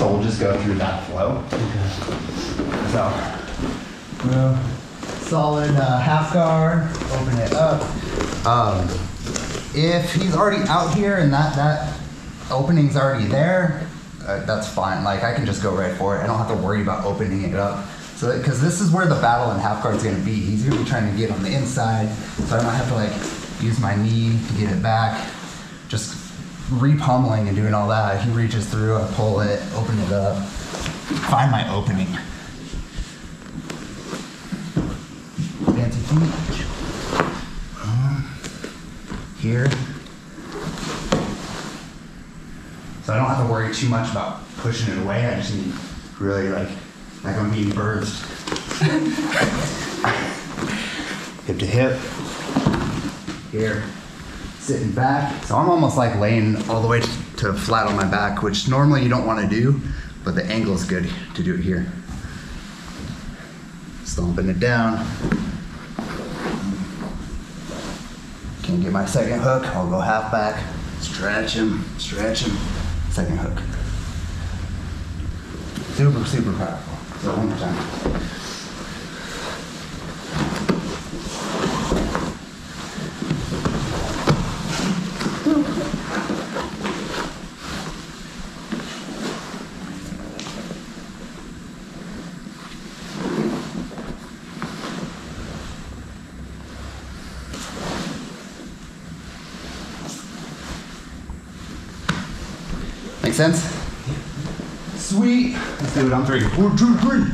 so we'll just go through that flow. Okay. So, solid half guard, open it up. If he's already out here and that opening's already there, that's fine. Like I can just go right for it. I don't have to worry about opening it up. So, because this is where the battle in half guard is going to be. He's going to be trying to get on the inside, so I don't have to like use my knee to get it back. Just re-pummeling and doing all that. He reaches through, I pull it, open it up, find my opening. Fancy feet. Here. So I don't have to worry too much about pushing it away. I just need really like I'm being birds. Hip to hip. Here. Sitting back. So I'm almost like laying all the way to flat on my back, which normally you don't want to do, but the angle is good to do it here. Stomping it down. Can't get my second hook, I'll go half back. Stretch him, second hook. Super, super powerful. So one more time. Make sense? Sweet. Let's do it on 3. 1, 2, 3.